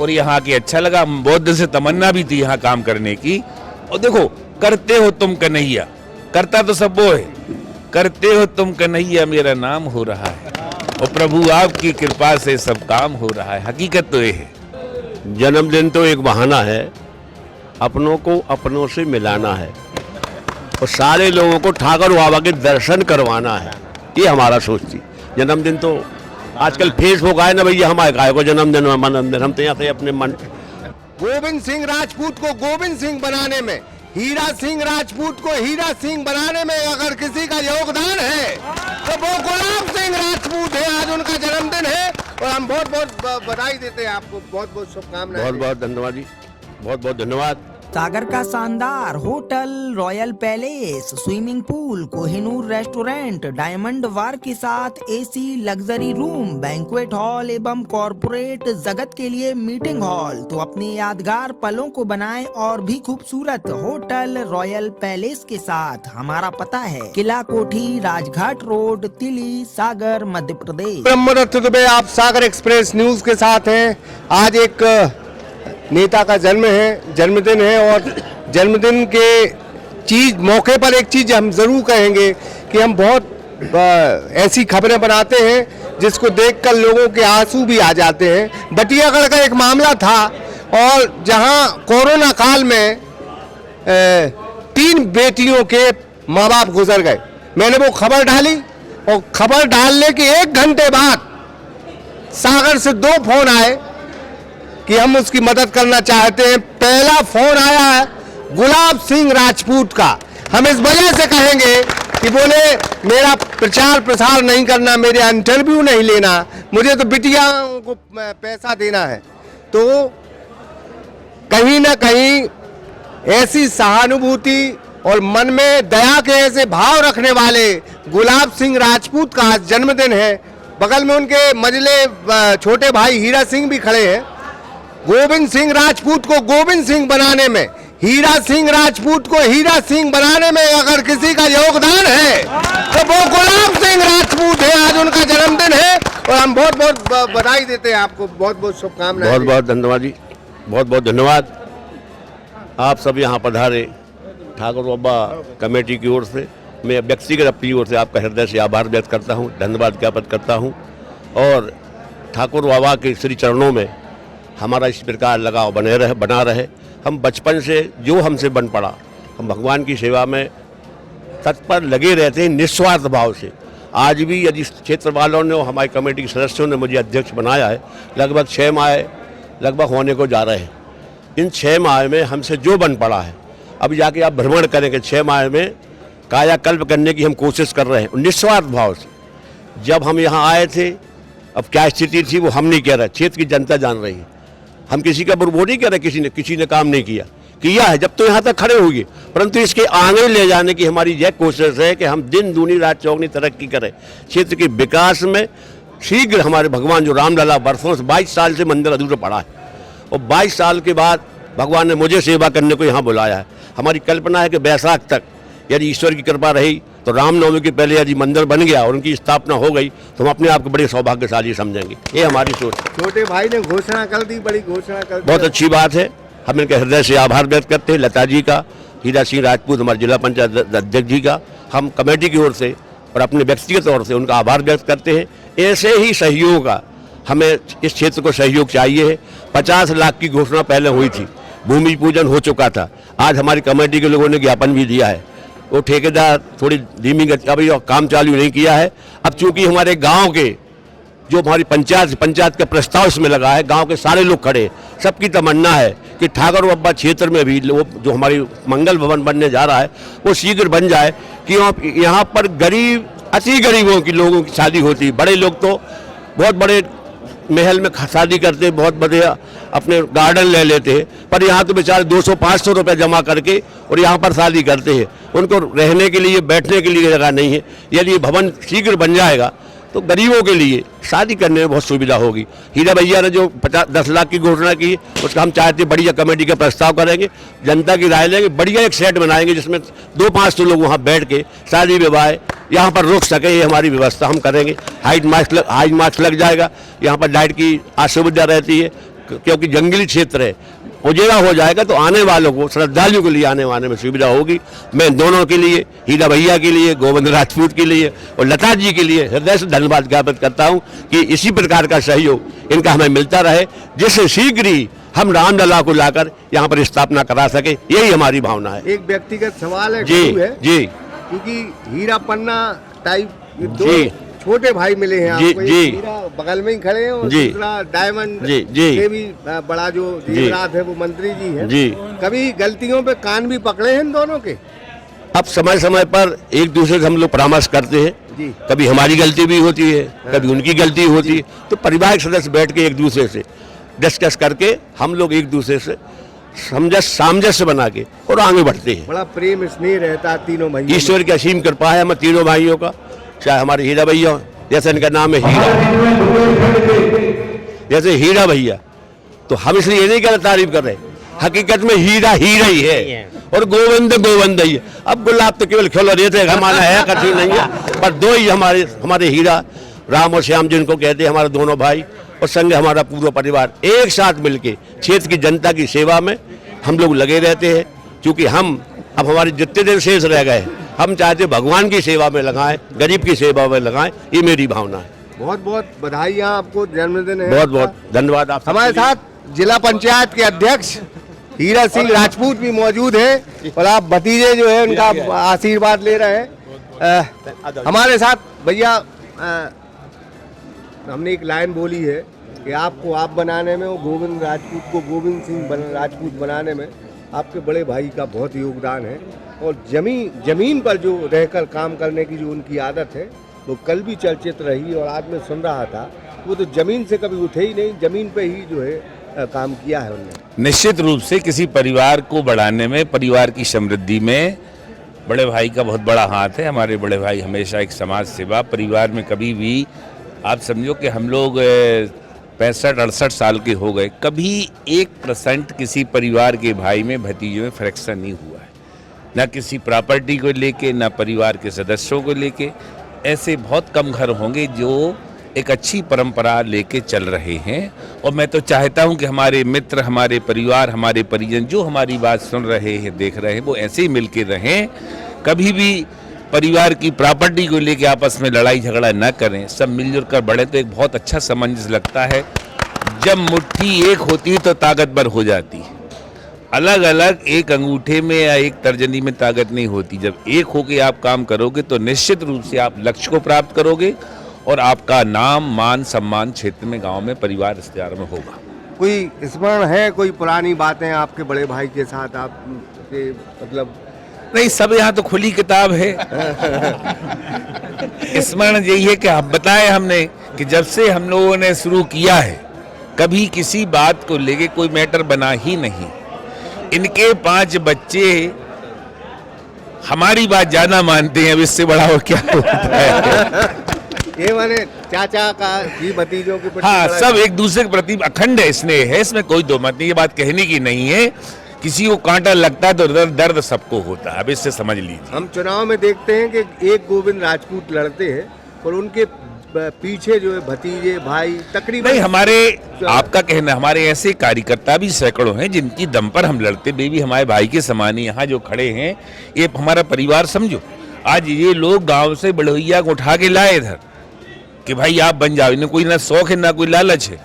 और यहाँ के अच्छा लगा। बहुत दिन से तमन्ना भी थी यहाँ काम करने की। और देखो, करते हो तुम कन्हैया, करता तो सब वो है, करते हो तुम कन्हैया मेरा नाम हो रहा है, और प्रभु आपकी कृपा से सब काम हो रहा है। हकीकत तो ये है। जन्मदिन तो एक बहाना है, अपनों को अपनों से मिलाना है और सारे लोगों को ठाकुर बाबा के दर्शन करवाना है, ये हमारा सोच थी। जन्मदिन तो आजकल फेसबुक आए ना भैया, हमारे गाय को जन्मदिन हम तो यहाँ से अपने मन। गोविंद सिंह राजपूत को गोविंद सिंह बनाने में, हीरा सिंह राजपूत को हीरा सिंह बनाने में अगर किसी का योगदान है तो वो गुलाब सिंह राजपूत है। आज उनका जन्मदिन है और हम बहुत बहुत बधाई देते हैं आपको, बहुत बहुत शुभकामनाएं। बहुत बहुत धन्यवाद जी, बहुत बहुत धन्यवाद। सागर का शानदार hotel, royal palace, swimming pool, Kohinoor restaurant, diamond bar के साथ AC luxury room, banquet hall एवं कॉर्पोरेट जगत के लिए मीटिंग हॉल। तो अपने यादगार पलों को बनाएं और भी खूबसूरत होटल रॉयल पैलेस के साथ। हमारा पता है किला कोठी, राजघाट रोड, तिली, सागर, मध्य प्रदेश। ब्रह्मदत्त दुबे, आप सागर एक्सप्रेस न्यूज के साथ हैं। आज एक नेता का जन्मदिन है और जन्मदिन के मौके पर एक चीज हम जरूर कहेंगे कि हम बहुत ऐसी खबरें बनाते हैं जिसको देखकर लोगों के आंसू भी आ जाते हैं। बटियागढ़ का एक मामला था और जहां कोरोना काल में 3 बेटियों के माँ बाप गुजर गए। मैंने वो खबर डाली और खबर डालने के 1 घंटे बाद सागर से 2 फोन आए कि हम उसकी मदद करना चाहते हैं। पहला फोन आया है गुलाब सिंह राजपूत का। हम इस वजह से कहेंगे कि बोले मेरा प्रचार प्रसार नहीं करना, मेरे इंटरव्यू नहीं लेना, मुझे तो बिटिया को पैसा देना है। तो कहीं ना कहीं ऐसी सहानुभूति और मन में दया के ऐसे भाव रखने वाले गुलाब सिंह राजपूत का आज जन्मदिन है। बगल में उनके मझले छोटे भाई हीरा सिंह भी खड़े हैं। गोविंद सिंह राजपूत को गोविंद सिंह बनाने में, हीरा सिंह राजपूत को हीरा सिंह बनाने में अगर किसी का योगदान है तो वो गुलाब सिंह राजपूत है। आज उनका जन्मदिन है और हम बहुत बहुत बधाई देते हैं आपको, बहुत बहुत शुभकामनाएं। बहुत बहुत धन्यवाद जी, बहुत बहुत धन्यवाद। आप सब यहाँ पधारे, ठाकुर बाबा कमेटी की ओर से, मैं व्यक्तिगत अपनी ओर से आपका हृदय से आभार व्यक्त करता हूँ, धन्यवाद ज्ञापित करता हूँ। और ठाकुर बाबा के श्री चरणों में हमारा इस प्रकार लगाव बना रहे। हम बचपन से जो हमसे बन पड़ा, हम भगवान की सेवा में तत्पर लगे रहते हैं निस्वार्थ भाव से। आज भी यदि क्षेत्र वालों ने और हमारी कमेटी के सदस्यों ने मुझे अध्यक्ष बनाया है, लगभग 6 माह लगभग होने को जा रहे हैं। इन 6 माह में हमसे जो बन पड़ा है, अभी जाके आप भ्रमण करेंगे, 6 माह में कायाकल्प करने की हम कोशिश कर रहे हैं निस्वार्थ भाव से। जब हम यहाँ आए थे, अब क्या स्थिति थी वो हम नहीं कह रहे, क्षेत्र की जनता जान रही है। हम किसी का वो नहीं कह रहे किसी ने काम नहीं किया है, जब तो यहाँ तक खड़े होंगे, परंतु इसके आगे ले जाने की हमारी यह कोशिश है कि हम दिन दूनी रात चौगनी तरक्की करें। क्षेत्र के विकास में शीघ्र हमारे भगवान जो रामलला वर्षों से 22 साल से मंदिर अधूरा पड़ा है और 22 साल के बाद भगवान ने मुझे सेवा करने को यहाँ बुलाया है। हमारी कल्पना है कि बैसाख तक यदि ईश्वर की कृपा रही तो रामनवमी के पहले यदि मंदिर बन गया और उनकी स्थापना हो गई तो हम अपने आप को बड़े सौभाग्यशाली समझेंगे। ये हमारी सोच। छोटे भाई ने घोषणा कर दी, बड़ी घोषणा कर दी, बहुत अच्छी बात है। हम इनके हृदय से आभार व्यक्त करते हैं, लता जी का, हीरा सिंह राजपूत हमारे जिला पंचायत अध्यक्ष जी का। हम कमेटी की ओर से और अपने व्यक्तिगत तौर से उनका आभार व्यक्त करते हैं। ऐसे ही सहयोग का हमें इस क्षेत्र को सहयोग चाहिए है। 50 लाख की घोषणा पहले हुई थी, भूमि पूजन हो चुका था। आज हमारी कमेटी के लोगों ने ज्ञापन भी दिया है। वो ठेकेदार थोड़ी धीमी गति, अभी काम चालू नहीं किया है। अब चूंकि हमारे गांव के जो हमारी पंचायत का प्रस्ताव इसमें लगा है, गांव के सारे लोग खड़े, सबकी तमन्ना है कि ठाकुर बाबा क्षेत्र में भी जो हमारी मंगल भवन बनने जा रहा है वो शीघ्र बन जाए कि यहाँ पर गरीब, अति गरीबों की लोगों की शादी होती है। बड़े लोग तो बहुत बड़े महल में शादी करते हैं, बहुत बड़े अपने गार्डन ले लेते हैं, पर यहाँ तो बेचारे 200-500 रुपये जमा करके और यहाँ पर शादी करते हैं। उनको रहने के लिए, बैठने के लिए जगह नहीं है। यदि ये भवन शीघ्र बन जाएगा तो गरीबों के लिए शादी करने में बहुत सुविधा होगी। हीरा भैया ने जो 10 लाख की घोषणा की, उसका हम चाहते हैं बढ़िया कमेटी का प्रस्ताव करेंगे, जनता की राय लेंगे, बढ़िया एक सेट बनाएंगे जिसमें 200-500 लोग वहाँ बैठ के शादी विवाह यहाँ पर रुक सके। ये हमारी व्यवस्था हम करेंगे। हाइट मास्क लग जाएगा। यहाँ पर लाइट की असुविधा रहती है, क्योंकि जंगली क्षेत्र है, उजेड़ा हो जाएगा तो आने वालों को, श्रद्धालुओं के लिए आने वाने में सुविधा होगी। मैं दोनों के लिए, हीरा भैया के लिए, गोविंद राजपूत के लिए और लता जी के लिए हृदय से धन्यवाद ज्ञापित करता हूं कि इसी प्रकार का सहयोग इनका हमें मिलता रहे, जिससे शीघ्र ही हम रामलला को लाकर यहाँ पर स्थापना करा सके, यही हमारी भावना है। एक व्यक्तिगत सवाल है जी जी, क्योंकि हीरा पन्ना टाइप दो जी छोटे भाई मिले हैं जी आपको, जी एक हीरा बगल में ही खड़े हैं और जी दूसरा डायमंड जी जी के भी बड़ा जो जीवराज है वो मंत्री जी हैं। जी कभी गलतियों पे कान भी पकड़े हैं इन दोनों के? अब समय समय पर एक दूसरे से हम लोग परामर्श करते हैं, जी कभी हमारी गलती भी होती है, कभी उनकी गलती होती है, तो परिवार के सदस्य बैठ के एक दूसरे से डिस्कस करके हम लोग एक दूसरे से सामंजस्य बना के और आगे बढ़ते हैं। बड़ा प्रेम स्नेह रहता है तीनों भाइयों में। ईश्वर की असीम कृपा है हम तीनों भाइयों का, चाहे हमारे हीरा भैया हो, जैसे इनका नाम है हीरा, जैसे हीरा भैया, तो हम इसलिए ये नहीं कर तारीफ कर रहे, हकीकत में हीरा हीरा ही है और गोविंद गोविंद ही है। अब गुलाब तो केवल खिल रहते हमारा है, कठिन नहीं है, पर दो ही हमारे हीरा, राम और श्याम जिनको कहते हैं, हमारे दोनों भाई और संग हमारा पूरा परिवार एक साथ मिलके क्षेत्र की जनता की सेवा में हम लोग लगे रहते हैं। क्योंकि हम अब हमारे जितने दिन शेष रह गए, हम चाहते भगवान की सेवा में लगाएं, गरीब की सेवा में लगाएं, ये मेरी भावना है। बहुत बहुत बधाइयाँ आपको, जन्मदिन है। बहुत बहुत धन्यवाद। आप हमारे साथ जिला पंचायत के अध्यक्ष हीरा सिंह राजपूत भी मौजूद हैं और आप भतीजे जो है उनका आशीर्वाद ले रहे हैं। हमारे साथ भैया हमने एक लाइन बोली है कि आपको आप बनाने में और गोविंद राजपूत को गोविंद सिंह राजपूत बनाने में आपके बड़े भाई का बहुत योगदान है। और जमीन पर जो रहकर काम करने की जो उनकी आदत है वो कल भी चर्चित रही और आज मैं सुन रहा था, वो तो जमीन से कभी उठे ही नहीं, जमीन पे ही जो है काम किया है उन्होंने। निश्चित रूप से किसी परिवार को बढ़ाने में, परिवार की समृद्धि में बड़े भाई का बहुत बड़ा हाथ है। हमारे बड़े भाई हमेशा एक समाज सेवा, परिवार में कभी भी, आप समझो कि हम लोग 65-68 साल के हो गए, कभी 1% किसी परिवार के भाई में, भतीजे में फ्रैक्शन नहीं हुआ है, ना किसी प्रॉपर्टी को लेके, ना परिवार के सदस्यों को लेके। ऐसे बहुत कम घर होंगे जो एक अच्छी परंपरा लेके चल रहे हैं। और मैं तो चाहता हूं कि हमारे मित्र, हमारे परिवार, हमारे परिजन जो हमारी बात सुन रहे हैं, देख रहे हैं, वो ऐसे ही मिलके रहें, कभी भी परिवार की प्रॉपर्टी को लेके आपस में लड़ाई झगड़ा न करें, सब मिलजुल कर बढ़े तो एक बहुत अच्छा सामंजस्य लगता है। जब मुट्ठी एक होती है तो ताकतवर हो जाती है, अलग अलग एक अंगूठे में या एक तर्जनी में ताकत नहीं होती। जब एक होके आप काम करोगे तो निश्चित रूप से आप लक्ष्य को प्राप्त करोगे और आपका नाम, मान, सम्मान क्षेत्र में, गांव में, परिवार रिश्तेदार में होगा। कोई स्मरण है, कोई पुरानी बातें आपके बड़े भाई के साथ आपके, मतलब? नहीं, सब यहाँ तो खुली किताब है। स्मरण यही है कि आप बताए हमने कि जब से हम लोगों ने शुरू किया है, कभी किसी बात को लेके कोई मैटर बना ही नहीं। इनके 5 बच्चे हमारी बात ज्यादा मानते हैं, अब इससे बड़ा और क्या होता है। ये माने चाचा का ही भतीजों के प्रति, हाँ, सब एक दूसरे के प्रति अखंड स्नेह है, इसमें कोई दो मत नहीं। ये बात कहने की नहीं है, किसी को कांटा लगता है तो दर्द सबको होता है, अब इससे समझ लीजिए। हम चुनाव में देखते हैं कि एक गोविंद राजपूत लड़ते हैं और उनके पीछे जो है भतीजे, भाई तकरीबन नहीं, हमारे, आपका कहना, हमारे ऐसे कार्यकर्ता भी सैकड़ों हैं जिनकी दम पर हम लड़ते, बेबी हमारे भाई के समान ही यहाँ जो खड़े हैं, ये हमारा परिवार समझो। आज ये लोग गांव से बड़ोइया को उठा के लाए इधर कि भाई आप बन जाओ, इन्हें कोई ना शौक है ना कोई लालच है,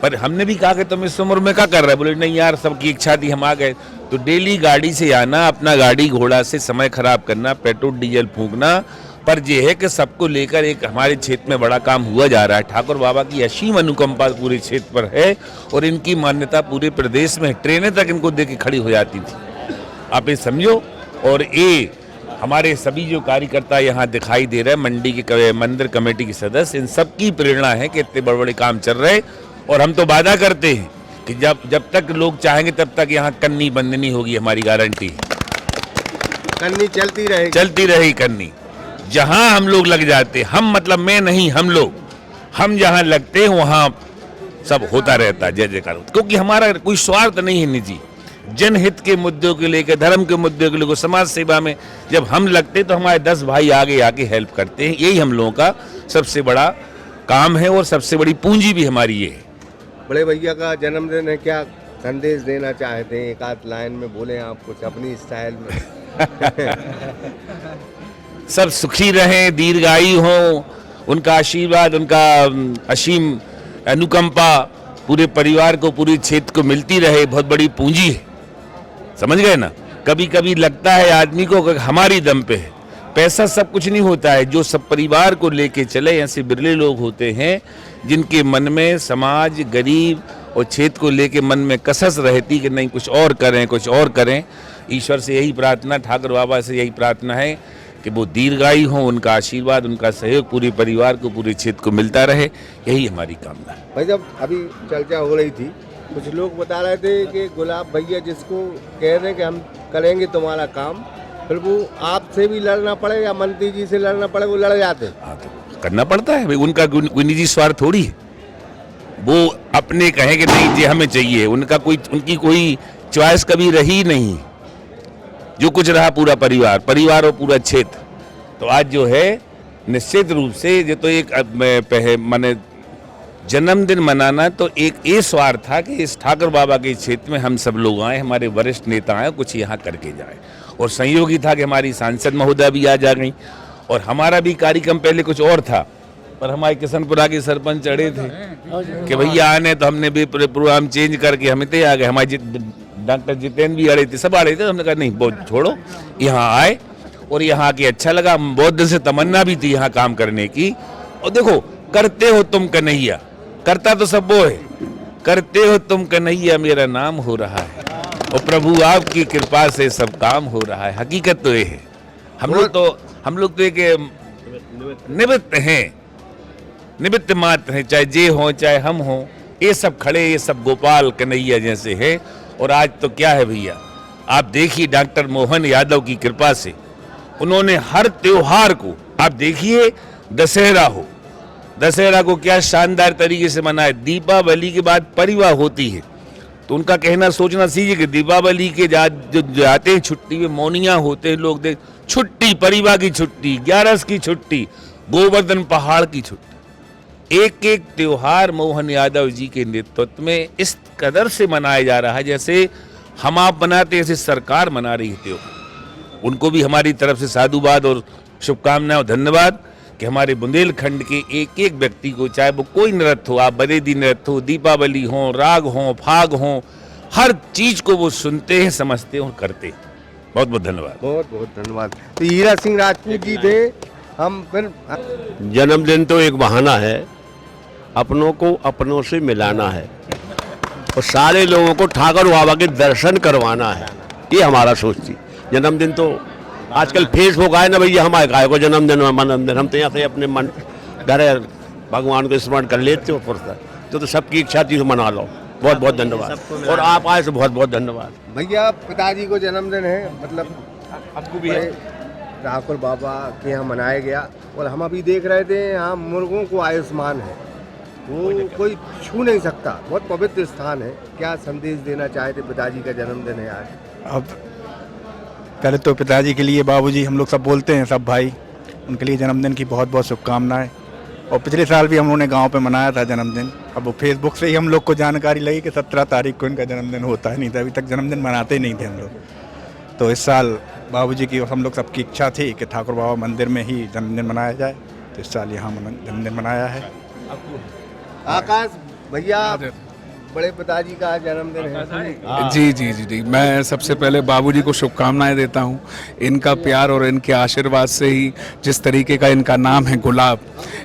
पर हमने भी कहा कि तुम इस उम्र में क्या कर रहे हो? बोले नहीं यार, सबकी इच्छा थी, हम आ गए। तो डेली गाड़ी से आना, अपना गाड़ी घोड़ा से समय खराब करना, पेट्रोल डीजल फूंकना, पर यह है कि सबको लेकर एक हमारे क्षेत्र में बड़ा काम हुआ जा रहा है। ठाकुर बाबा की असीम अनुकंपा पूरे क्षेत्र पर है और इनकी मान्यता पूरे प्रदेश में, ट्रेनें तक इनको देख के खड़ी हो जाती थी, आप ये समझो। और ये हमारे सभी जो कार्यकर्ता यहाँ दिखाई दे रहे हैं, मंडी के मंदिर कमेटी के सदस्य, इन सब की प्रेरणा है कि इतने बड़े बड़े काम चल रहे। और हम तो वादा करते हैं कि जब तक लोग चाहेंगे तब तक यहाँ कन्नी बंदनी होगी, हमारी गारंटी है। कन्नी चलती रहेगी कन्नी। जहाँ हम लोग लग जाते, हम मतलब मैं नहीं, हम लोग, हम जहाँ लगते हैं वहाँ सब होता रहता है, जय जयकार। क्योंकि हमारा कोई स्वार्थ नहीं है निजी, जनहित के मुद्दों के लेकर, धर्म के मुद्दों के लेकर, समाज सेवा में जब हम लगते तो हमारे 10 भाई आगे आके हेल्प करते हैं। यही हम लोगों का सबसे बड़ा काम है और सबसे बड़ी पूंजी भी हमारी ये है। बड़े भैया का जन्मदिन है, क्या संदेश देना चाहते हैं? एक आध लाइन में बोले आप कुछ अपनी स्टाइल में। सब सुखी रहें, दीर्घायु हो, उनका आशीर्वाद, उनका असीम अनुकंपा पूरे परिवार को, पूरे क्षेत्र को मिलती रहे। बहुत बड़ी पूंजी है, समझ गए ना। कभी कभी लगता है आदमी को कि हमारी दम पे है, पैसा सब कुछ नहीं होता है। जो सब परिवार को लेके चले, ऐसे बिरले लोग होते हैं जिनके मन में समाज, गरीब और क्षेत्र को लेके मन में कसस रहती कि नहीं कुछ और करें, कुछ और करें। ईश्वर से यही प्रार्थना, ठाकुर बाबा से यही प्रार्थना है कि वो दीर्घायु हों, उनका आशीर्वाद, उनका सहयोग पूरे परिवार को, पूरे क्षेत्र को मिलता रहे, यही हमारी कामना है। भाई जब अभी चर्चा हो रही थी, कुछ लोग बता रहे थे कि गुलाब भैया जिसको कह रहे हैं कि हम करेंगे तुम्हारा काम, फिर वो आपसे भी लड़ना पड़े या मंत्री जी से लड़ना पड़े, वो लड़ जाते। हाँ, तो करना पड़ता है भाई, उनका कोई निजी स्वार्थ थोड़ी है। वो अपने कहें कि नहीं जी हमें चाहिए, उनकी कोई चॉइस कभी रही नहीं। जो कुछ रहा पूरा परिवार और पूरा क्षेत्र। तो आज जो है निश्चित रूप से ये तो एक माने जन्मदिन मनाना तो एक ये स्वार्थ था कि इस ठाकुर बाबा के क्षेत्र में हम सब लोग आए, हमारे वरिष्ठ नेता आए, कुछ यहाँ करके जाए। और संयोगी था कि हमारी सांसद महोदया भी आज आ गई। और हमारा भी कार्यक्रम पहले कुछ और था, पर हमारे किशनपुरा के सरपंच अड़े थे कि भैया आने, तो हमने भी प्रोग्राम चेंज करके हम इतने आ गए। हमारे डॉक्टर जितेंद्र भी अड़े थे, सब अड़े थे। तो हमने कहा नहीं बहुत छोड़ो, यहाँ आए और यहाँ आके अच्छा लगा। बहुत दिन से तमन्ना भी थी यहाँ काम करने की। और देखो, करते हो तुम कन्हैया, करता तो सब वो है, करते हो तुम कन्हैया मेरा नाम हो रहा है। और प्रभु आपकी कृपा से सब काम हो रहा है। हकीकत तो ये है, हम लोग तो एक निमित्त हैं, निमित्त मात्र हैं। चाहे जे हो चाहे हम हो, ये सब खड़े, ये सब गोपाल कन्हैया जैसे है। और आज तो क्या है भैया, आप देखिए डॉक्टर मोहन यादव की कृपा से उन्होंने हर त्योहार को, आप देखिए दशहरा को क्या शानदार तरीके से मनाया। दीपावली के बाद परिवार होती है, तो उनका कहना सोचना सीखिए कि दीपावली के जो जाते हैं छुट्टी में, मौनिया होते हैं लोग, देख छुट्टी, परिवार की छुट्टी, 11 की छुट्टी, गोवर्धन पहाड़ की छुट्टी। एक एक त्योहार मोहन यादव जी के नेतृत्व में इस कदर से मनाया जा रहा है जैसे हम आप मनाते, ऐसे सरकार मना रही है त्योहार। उनको भी हमारी तरफ से साधुवाद और शुभकामनाएं और धन्यवाद कि हमारे बुंदेलखंड के एक एक व्यक्ति को, चाहे वो कोई नृत्य हो, आप बरेदी नृत्य हो, दीपावली हो, राग हो, फाग हो, हर चीज को वो सुनते हैं, समझते हैं और करते हैं। बहुत बहुत धन्यवाद। बहुत बहुत धन्यवाद। तो हीरा सिंह राजपूत जी थे। हम फिर जन्मदिन तो एक बहाना है, अपनों को अपनों से मिलाना है और सारे लोगों को ठाकुर बाबा के दर्शन करवाना है, ये हमारा सोच थी। जन्मदिन तो आजकल फेसबुक आए ना भैया, हमारे गाय को जन्मदिन हम तो यहाँ से अपने मन घर भगवान को स्मरण कर लेते हो फुर्सत, तो सबकी इच्छा थी तो मना लो। बहुत बहुत धन्यवाद। और आप आए तो बहुत बहुत धन्यवाद। भैया पिताजी को जन्मदिन है, मतलब आपको भी है, ठाकुर बाबा के यहाँ मनाया गया। और हम अभी देख रहे थे यहाँ मुर्गों को आयुष्मान है, वो कोई छू नहीं सकता, बहुत पवित्र स्थान है। क्या संदेश देना चाहते? पिताजी का जन्मदिन है आज। अब पहले तो पिताजी के लिए, बाबूजी हम लोग सब बोलते हैं, सब भाई, उनके लिए जन्मदिन की बहुत बहुत शुभकामनाएं। और पिछले साल भी हम लोगों ने गांव पे मनाया था जन्मदिन। अब वो फेसबुक से ही हम लोग को जानकारी लगी कि 17 तारीख को इनका जन्मदिन होता है, नहीं था अभी तक जन्मदिन मनाते ही नहीं थे हम लोग। तो इस साल बाबूजी की और हम लोग सबकी इच्छा थी कि ठाकुर बाबा मंदिर में ही जन्मदिन मनाया जाए, तो इस साल यहाँ जन्मदिन मनाया है। आकाश भैया, बड़े पिताजी का जन्मदिन है। जी जी जी जी, मैं सबसे पहले बाबूजी को शुभकामनाएं देता हूं। इनका प्यार और इनके आशीर्वाद से ही जिस तरीके का इनका नाम है गुलाब,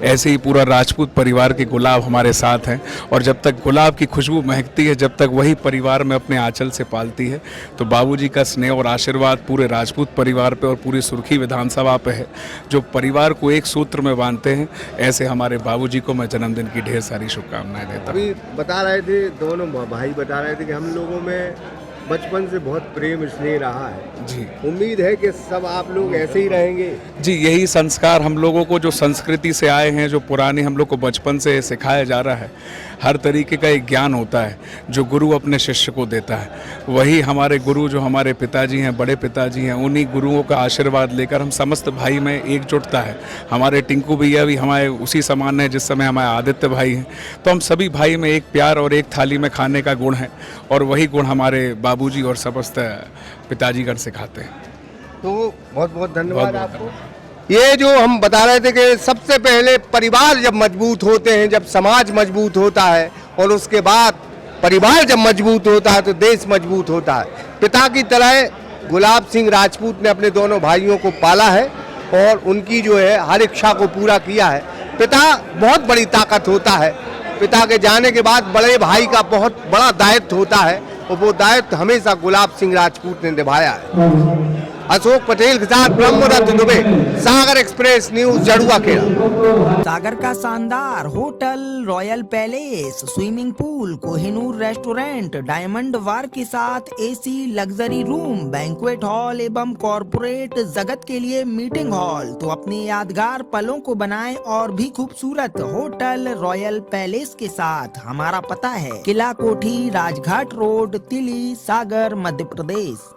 ऐसे ही पूरा राजपूत परिवार के गुलाब हमारे साथ हैं। और जब तक गुलाब की खुशबू महकती है, जब तक वही परिवार में अपने आंचल से पालती है, तो बाबूजी का स्नेह और आशीर्वाद पूरे राजपूत परिवार पे और पूरी सुर्खी विधानसभा पे है, जो परिवार को एक सूत्र में बांधते हैं। ऐसे हमारे बाबूजी को मैं जन्मदिन की ढेर सारी शुभकामनाएं देता हूँ। अभी बता रहे थे, दोनों भाई बता रहे थे कि हम लोगों में बचपन से बहुत प्रेम स्नेह रहा है। जी उम्मीद है कि सब आप लोग ऐसे ही रहेंगे। जी, यही संस्कार हम लोगों को जो संस्कृति से आए हैं, जो पुराने हम लोग को बचपन से सिखाया जा रहा है, हर तरीके का एक ज्ञान होता है जो गुरु अपने शिष्य को देता है। वही हमारे गुरु जो हमारे पिताजी हैं, बड़े पिताजी हैं, उन्हीं गुरुओं का आशीर्वाद लेकर हम समस्त भाई में एकजुटता है। हमारे टिंकू भैया भी हमारे उसी समान हैं जिस समय हमारे आदित्य भाई हैं। तो हम सभी भाई में एक प्यार और एक थाली में खाने का गुण है, और वही गुण हमारे बाबूजी और समस्त पिताजीगण सिखाते हैं। तो बहुत बहुत धन्यवाद बहुत-बहुत आपको। ये जो हम बता रहे थे कि सबसे पहले परिवार जब मजबूत होते हैं, जब समाज मजबूत होता है, और उसके बाद परिवार जब मजबूत होता है तो देश मजबूत होता है। पिता की तरह गुलाब सिंह राजपूत ने अपने दोनों भाइयों को पाला है और उनकी जो है हर इच्छा को पूरा किया है। पिता बहुत बड़ी ताकत होता है। पिता के जाने के बाद बड़े भाई का बहुत बड़ा दायित्व होता है, और वो दायित्व हमेशा गुलाब सिंह राजपूत ने निभाया है। अशोक पटेल के साथ ब्रह्मदत्त दुबे, सागर एक्सप्रेस न्यूज, जड़ुआ खेड़ा। सागर का शानदार hotel, royal palace, swimming pool, Kohinoor restaurant, diamond bar के साथ AC luxury room, banquet hall एवं कॉरपोरेट जगत के लिए मीटिंग हॉल। तो अपने यादगार पलों को बनाएं और भी खूबसूरत होटल रॉयल पैलेस के साथ। हमारा पता है किला कोठी, राजघाट रोड, तिली, सागर, मध्य प्रदेश।